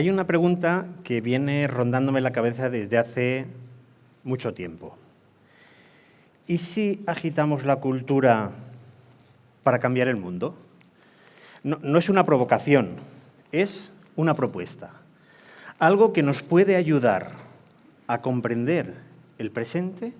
Hay una pregunta que viene rondándome la cabeza desde hace mucho tiempo. ¿Y si agitamos la cultura para cambiar el mundo? No es una provocación, es una propuesta. Algo que nos puede ayudar a comprender el presente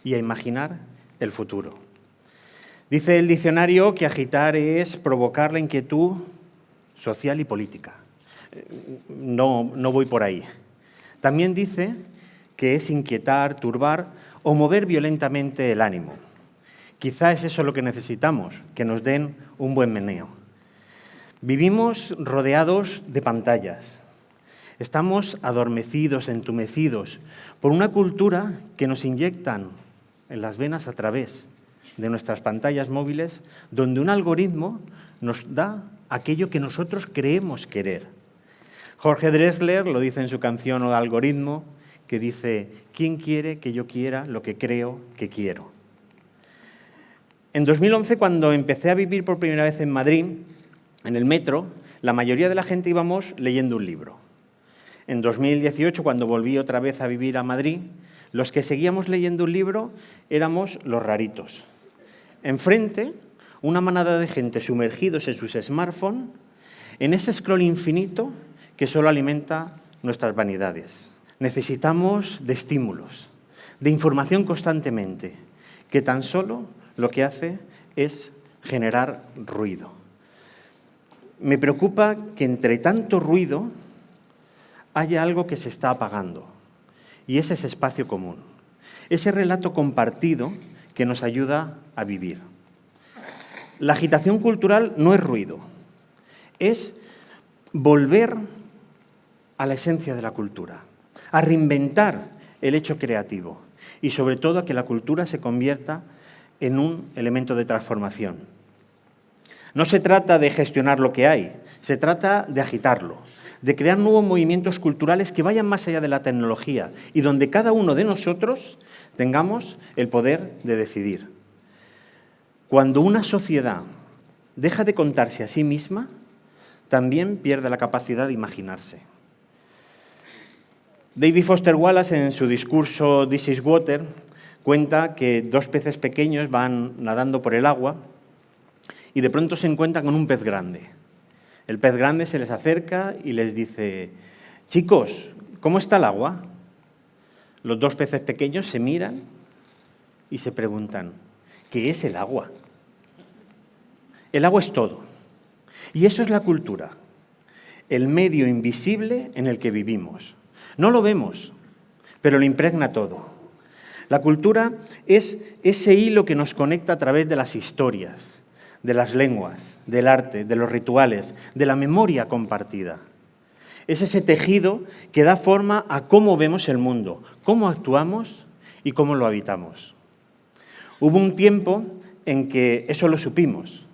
y a imaginar el futuro. Dice el diccionario que agitar es provocar la inquietud social y política. No voy por ahí. También dice que es inquietar, turbar o mover violentamente el ánimo. Quizá es eso lo que necesitamos, que nos den un buen meneo. Vivimos rodeados de pantallas. Estamos adormecidos, entumecidos por una cultura que nos inyectan en las venas a través de nuestras pantallas móviles, donde un algoritmo nos da aquello que nosotros creemos querer. Jorge Drexler lo dice en su canción O Algoritmo, que dice: ¿quién quiere que yo quiera lo que creo que quiero? En 2011, cuando empecé a vivir por primera vez en Madrid, en el metro, la mayoría de la gente íbamos leyendo un libro. En 2018, cuando volví otra vez a vivir a Madrid, los que seguíamos leyendo un libro éramos los raritos. Enfrente, una manada de gente sumergidos en sus smartphones, en ese scroll infinito que solo alimenta nuestras vanidades. Necesitamos de estímulos, de información constantemente, que tan solo lo que hace es generar ruido. Me preocupa que entre tanto ruido haya algo que se está apagando, y es ese espacio común, ese relato compartido que nos ayuda a vivir. La agitación cultural no es ruido, es volver a la esencia de la cultura, a reinventar el hecho creativo y, sobre todo, a que la cultura se convierta en un elemento de transformación. No se trata de gestionar lo que hay, se trata de agitarlo, de crear nuevos movimientos culturales que vayan más allá de la tecnología y donde cada uno de nosotros tengamos el poder de decidir. Cuando una sociedad deja de contarse a sí misma, también pierde la capacidad de imaginarse. David Foster Wallace, en su discurso This is Water, cuenta que dos peces pequeños van nadando por el agua y de pronto se encuentran con un pez grande. El pez grande se les acerca y les dice: chicos, ¿cómo está el agua? Los dos peces pequeños se miran y se preguntan: ¿qué es el agua? El agua es todo. Y eso es la cultura, el medio invisible en el que vivimos. No lo vemos, pero lo impregna todo. La cultura es ese hilo que nos conecta a través de las historias, de las lenguas, del arte, de los rituales, de la memoria compartida. Es ese tejido que da forma a cómo vemos el mundo, cómo actuamos y cómo lo habitamos. Hubo un tiempo en que eso lo supimos.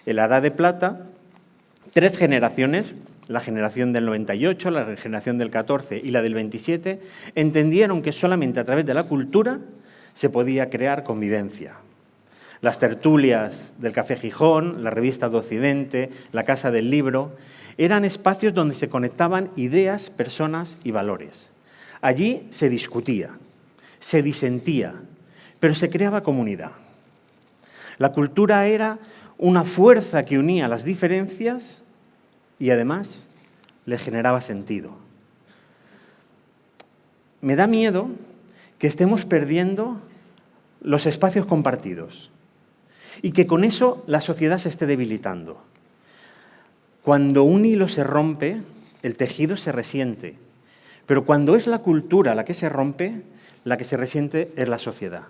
En la Edad de Plata, 3 generaciones, la generación del 98, la generación del 14 y la del 27, entendieron que solamente a través de la cultura se podía crear convivencia. Las tertulias del Café Gijón, la Revista de Occidente, la Casa del Libro, eran espacios donde se conectaban ideas, personas y valores. Allí se discutía, se disentía, pero se creaba comunidad. La cultura era una fuerza que unía las diferencias y además le generaba sentido. Me da miedo que estemos perdiendo los espacios compartidos y que con eso la sociedad se esté debilitando. Cuando un hilo se rompe, el tejido se resiente, pero cuando es la cultura la que se rompe, la que se resiente es la sociedad.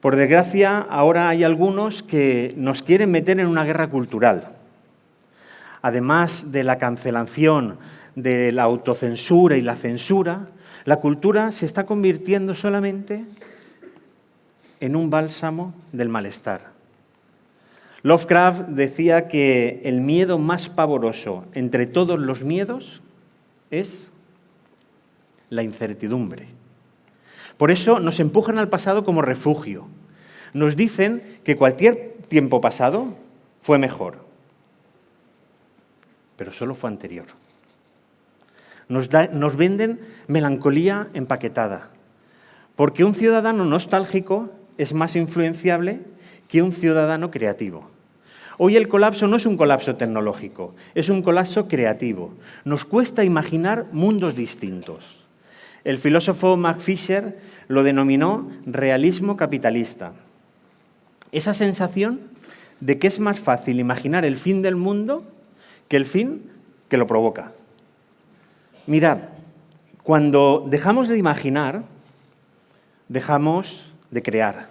Por desgracia, ahora hay algunos que nos quieren meter en una guerra cultural. Además de la cancelación, de la autocensura y la censura, la cultura se está convirtiendo solamente en un bálsamo del malestar. Lovecraft decía que el miedo más pavoroso entre todos los miedos es la incertidumbre. Por eso nos empujan al pasado como refugio. Nos dicen que cualquier tiempo pasado fue mejor, pero solo fue anterior. Nos venden melancolía empaquetada, porque un ciudadano nostálgico es más influenciable que un ciudadano creativo. Hoy el colapso no es un colapso tecnológico, es un colapso creativo. Nos cuesta imaginar mundos distintos. El filósofo Mark Fisher lo denominó realismo capitalista. Esa sensación de que es más fácil imaginar el fin del mundo que el fin que lo provoca. Mirad, cuando dejamos de imaginar, dejamos de crear.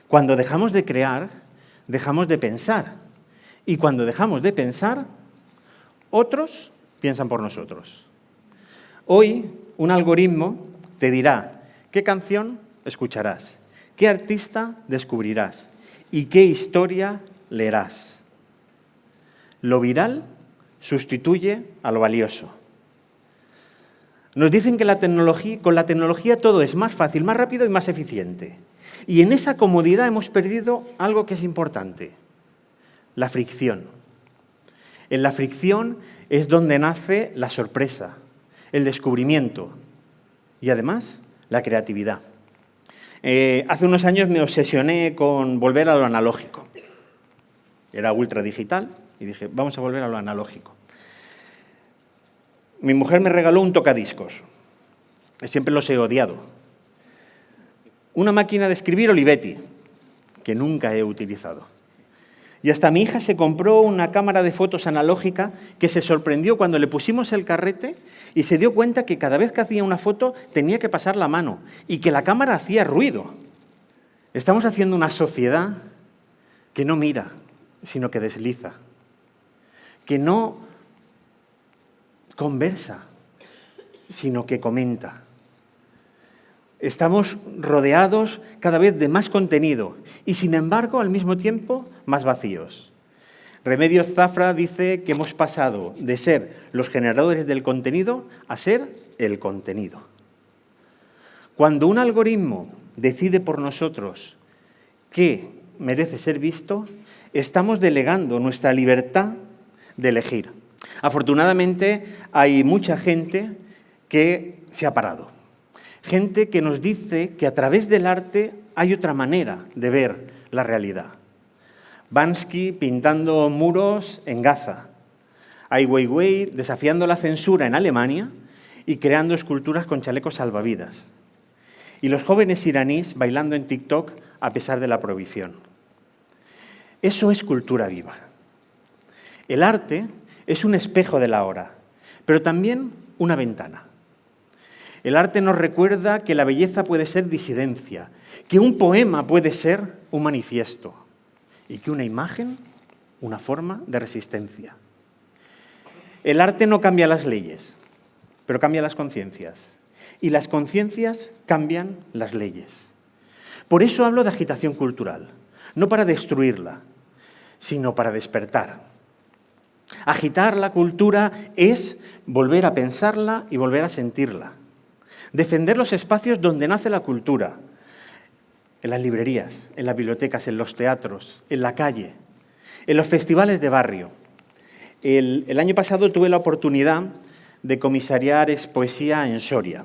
Cuando dejamos de crear, dejamos de pensar. Y cuando dejamos de pensar, otros piensan por nosotros. Hoy, un algoritmo te dirá qué canción escucharás, qué artista descubrirás y qué historia leerás. Lo viral sustituye a lo valioso. Nos dicen que con la tecnología todo es más fácil, más rápido y más eficiente. Y en esa comodidad hemos perdido algo que es importante: la fricción. En la fricción es donde nace la sorpresa, el descubrimiento y, además, la creatividad. Hace unos años me obsesioné con volver a lo analógico. Era ultra digital y dije, vamos a volver a lo analógico. Mi mujer me regaló un tocadiscos. Siempre los he odiado. Una máquina de escribir Olivetti, que nunca he utilizado. Y hasta mi hija se compró una cámara de fotos analógica que se sorprendió cuando le pusimos el carrete y se dio cuenta que cada vez que hacía una foto tenía que pasar la mano y que la cámara hacía ruido. Estamos haciendo una sociedad que no mira, sino que desliza, que no conversa, sino que comenta. Estamos rodeados cada vez de más contenido y, sin embargo, al mismo tiempo, más vacíos. Remedios Zafra dice que hemos pasado de ser los generadores del contenido a ser el contenido. Cuando un algoritmo decide por nosotros qué merece ser visto, estamos delegando nuestra libertad de elegir. Afortunadamente, hay mucha gente que se ha parado. Gente que nos dice que a través del arte hay otra manera de ver la realidad. Bansky pintando muros en Gaza, Ai Weiwei desafiando la censura en Alemania y creando esculturas con chalecos salvavidas. Y los jóvenes iraníes bailando en TikTok a pesar de la prohibición. Eso es cultura viva. El arte es un espejo de la hora, pero también una ventana. El arte nos recuerda que la belleza puede ser disidencia, que un poema puede ser un manifiesto y que una imagen, una forma de resistencia. El arte no cambia las leyes, pero cambia las conciencias. Y las conciencias cambian las leyes. Por eso hablo de agitación cultural, no para destruirla, sino para despertar. Agitar la cultura es volver a pensarla y volver a sentirla. Defender los espacios donde nace la cultura, en las librerías, en las bibliotecas, en los teatros, en la calle, en los festivales de barrio. El año pasado tuve la oportunidad de comisariar Expoesía en Soria,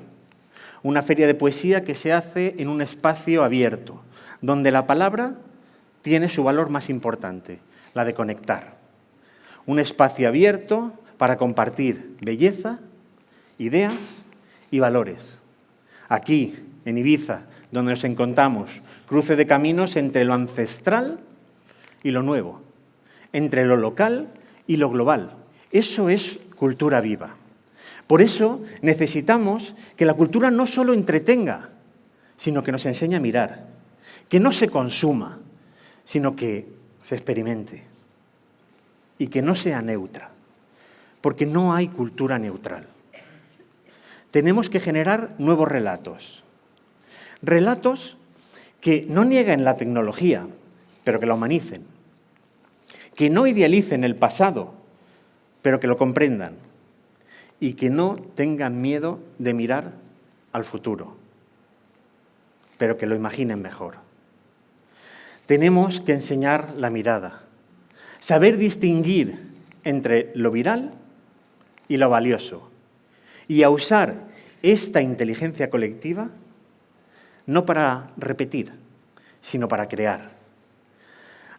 una feria de poesía que se hace en un espacio abierto, donde la palabra tiene su valor más importante, la de conectar. Un espacio abierto para compartir belleza, ideas y valores. Aquí, en Ibiza, donde nos encontramos, cruce de caminos entre lo ancestral y lo nuevo, entre lo local y lo global. Eso es cultura viva. Por eso necesitamos que la cultura no solo entretenga, sino que nos enseñe a mirar, que no se consuma, sino que se experimente y que no sea neutra, porque no hay cultura neutral. Tenemos que generar nuevos relatos. Relatos que no nieguen la tecnología, pero que la humanicen. Que no idealicen el pasado, pero que lo comprendan. Y que no tengan miedo de mirar al futuro, pero que lo imaginen mejor. Tenemos que enseñar la mirada, saber distinguir entre lo viral y lo valioso, y a usar esta inteligencia colectiva no para repetir, sino para crear.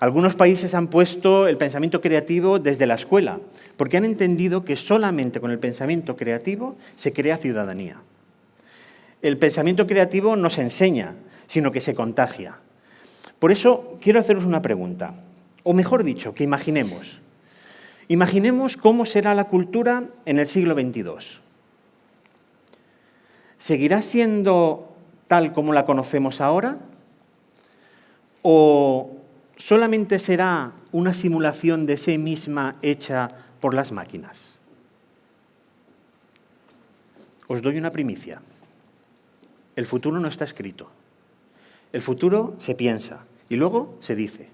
Algunos países han puesto el pensamiento creativo desde la escuela, porque han entendido que solamente con el pensamiento creativo se crea ciudadanía. El pensamiento creativo no se enseña, sino que se contagia. Por eso quiero haceros una pregunta, o mejor dicho, que imaginemos. Imaginemos cómo será la cultura en el siglo XXII. ¿Seguirá siendo tal como la conocemos ahora? ¿O solamente será una simulación de sí misma hecha por las máquinas? Os doy una primicia. El futuro no está escrito. El futuro se piensa y luego se dice.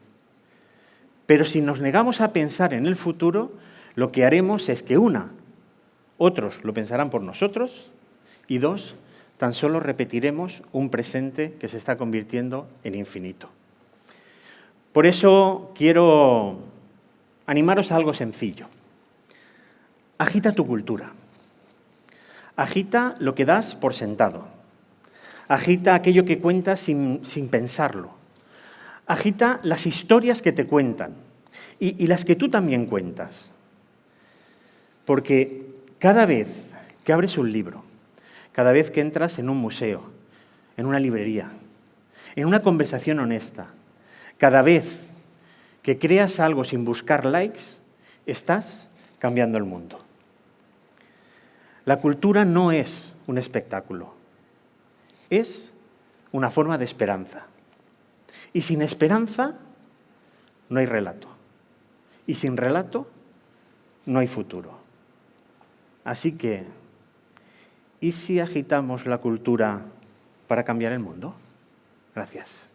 Pero si nos negamos a pensar en el futuro, lo que haremos es que otros lo pensarán por nosotros y dos, tan solo repetiremos un presente que se está convirtiendo en infinito. Por eso quiero animaros a algo sencillo. Agita tu cultura. Agita lo que das por sentado. Agita aquello que cuentas sin pensarlo. Agita las historias que te cuentan y las que tú también cuentas. Porque cada vez que abres un libro, cada vez que entras en un museo, en una librería, en una conversación honesta, cada vez que creas algo sin buscar likes, estás cambiando el mundo. La cultura no es un espectáculo, es una forma de esperanza. Y sin esperanza no hay relato. Y sin relato no hay futuro. Así que, ¿y si agitamos la cultura para cambiar el mundo? Gracias.